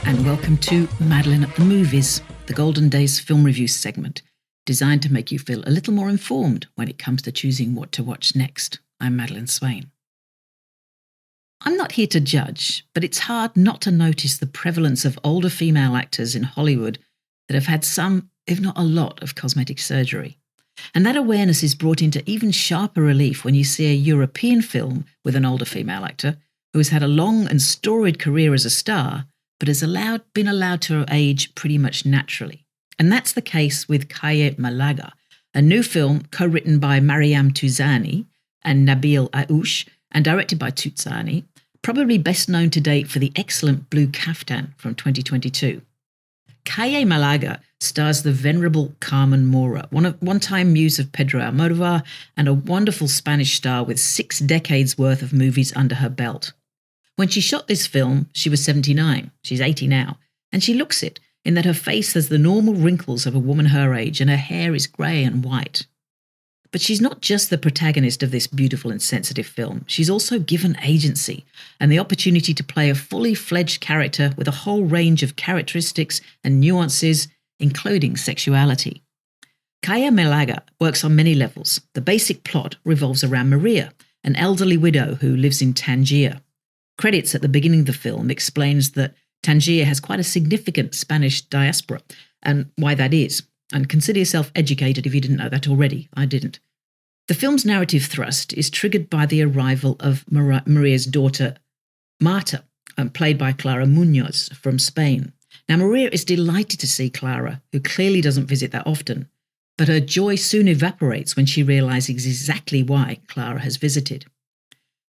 and welcome to Madeleine at the Movies, the Golden Days film review segment, designed to make you feel a little more informed when it comes to choosing what to watch next. I'm Madeleine Swain. I'm not here to judge, but it's hard not to notice the prevalence of older female actors in Hollywood that have had some, if not a lot, of cosmetic surgery. And that awareness is brought into even sharper relief when you see a European film with an older female actor who has had a long and storied career as a star, but has been allowed to age pretty much naturally. And that's the case with Calle Málaga, a new film co-written by Mariam Touzani and Nabil Aouche and directed by Touzani, probably best known to date for the excellent Blue Caftan from 2022. Calle Málaga stars the venerable Carmen Mora, one-time muse of Pedro Almodovar and a wonderful Spanish star with 6 decades worth of movies under her belt. When she shot this film, she was 79. She's 80 now. And she looks it, in that her face has the normal wrinkles of a woman her age and her hair is grey and white. But she's not just the protagonist of this beautiful and sensitive film. She's also given agency and the opportunity to play a fully fledged character with a whole range of characteristics and nuances, including sexuality. Calle Málaga works on many levels. The basic plot revolves around Maria, an elderly widow who lives in Tangier. Credits at the beginning of the film explains that Tangier has quite a significant Spanish diaspora and why that is. And consider yourself educated if you didn't know that already. I didn't. The film's narrative thrust is triggered by the arrival of Maria's daughter, Marta, played by Clara Munoz from Spain. Now, Maria is delighted to see Clara, who clearly doesn't visit that often, but her joy soon evaporates when she realises exactly why Clara has visited.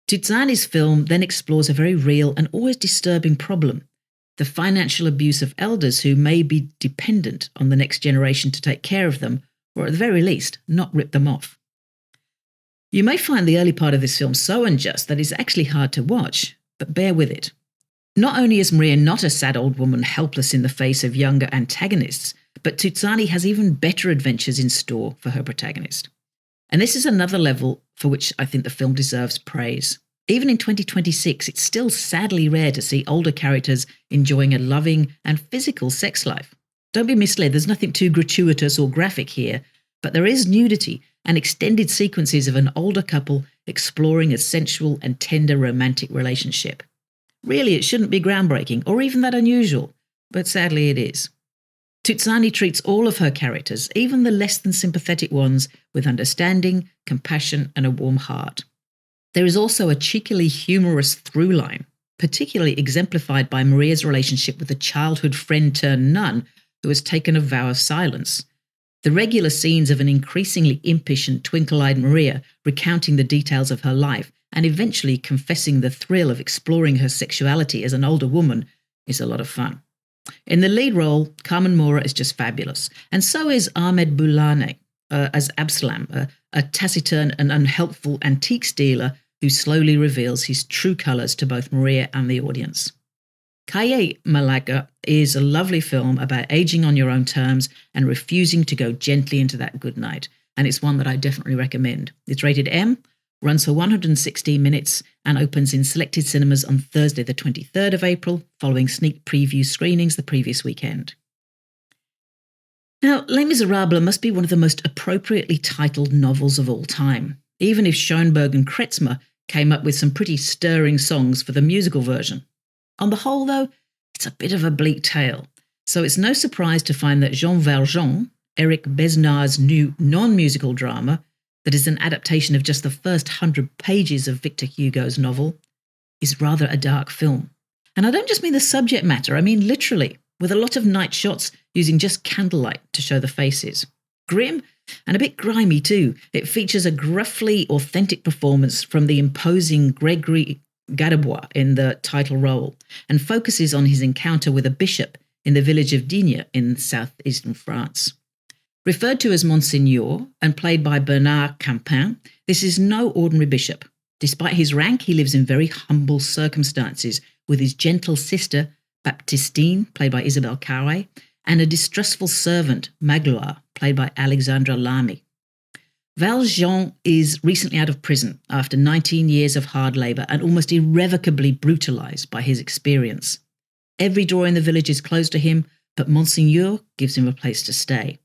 Touzani's film then explores a very real and always disturbing problem: the financial abuse of elders who may be dependent on the next generation to take care of them, or at the very least, not rip them off. You may find the early part of this film so unjust that it's actually hard to watch, but bear with it. Not only is Maria not a sad old woman helpless in the face of younger antagonists, but Touzani has even better adventures in store for her protagonist. And this is another level for which I think the film deserves praise. Even in 2026, it's still sadly rare to see older characters enjoying a loving and physical sex life. Don't be misled, there's nothing too gratuitous or graphic here, but there is nudity and extended sequences of an older couple exploring a sensual and tender romantic relationship. Really, it shouldn't be groundbreaking or even that unusual, but sadly it is. Touzani treats all of her characters, even the less than sympathetic ones, with understanding, compassion, and a warm heart. There is also a cheekily humorous through line, particularly exemplified by Maria's relationship with a childhood friend turned nun who has taken a vow of silence. The regular scenes of an increasingly impish and twinkle-eyed Maria recounting the details of her life and eventually confessing the thrill of exploring her sexuality as an older woman is a lot of fun. In the lead role, Carmen Mora is just fabulous, and so is Ahmed Boulane as Absalam, a taciturn and unhelpful antiques dealer who slowly reveals his true colours to both Maria and the audience. Calle Málaga is a lovely film about aging on your own terms and refusing to go gently into that good night, and it's one that I definitely recommend. It's rated M, runs for 116 minutes and opens in selected cinemas on Thursday the 23rd of April, following sneak preview screenings the previous weekend. Now, Les Miserables must be one of the most appropriately titled novels of all time, even if Schoenberg and Kretzmer came up with some pretty stirring songs for the musical version. On the whole, though, it's a bit of a bleak tale, so it's no surprise to find that Jean Valjean, Eric Besnard's new non-musical drama, that is an adaptation of just the first 100 pages of Victor Hugo's novel, is rather a dark film. And I don't just mean the subject matter, I mean literally, with a lot of night shots using just candlelight to show the faces. Grim and a bit grimy too. It features a gruffly authentic performance from the imposing Gregory Gadebois in the title role and focuses on his encounter with a bishop in the village of Digne in southeastern France. Referred to as Monseigneur and played by Bernard Campin, this is no ordinary bishop. Despite his rank, he lives in very humble circumstances with his gentle sister, Baptistine, played by Isabelle Carré, and a distrustful servant, Magloire, played by Alexandra Lamy. Valjean is recently out of prison after 19 years of hard labour and almost irrevocably brutalised by his experience. Every door in the village is closed to him, but Monseigneur gives him a place to stay.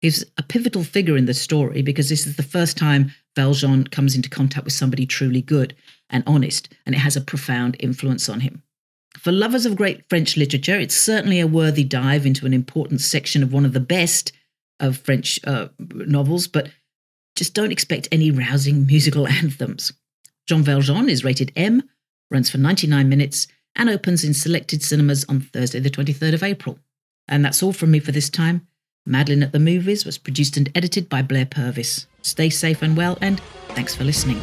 He's a pivotal figure in the story because this is the first time Valjean comes into contact with somebody truly good and honest, and it has a profound influence on him. For lovers of great French literature, it's certainly a worthy dive into an important section of one of the best of French novels, but just don't expect any rousing musical anthems. Jean Valjean is rated M, runs for 99 minutes, and opens in selected cinemas on Thursday the 23rd of April. And that's all from me for this time. Madeleine at the Movies was produced and edited by Blair Purvis. Stay safe and well, and thanks for listening.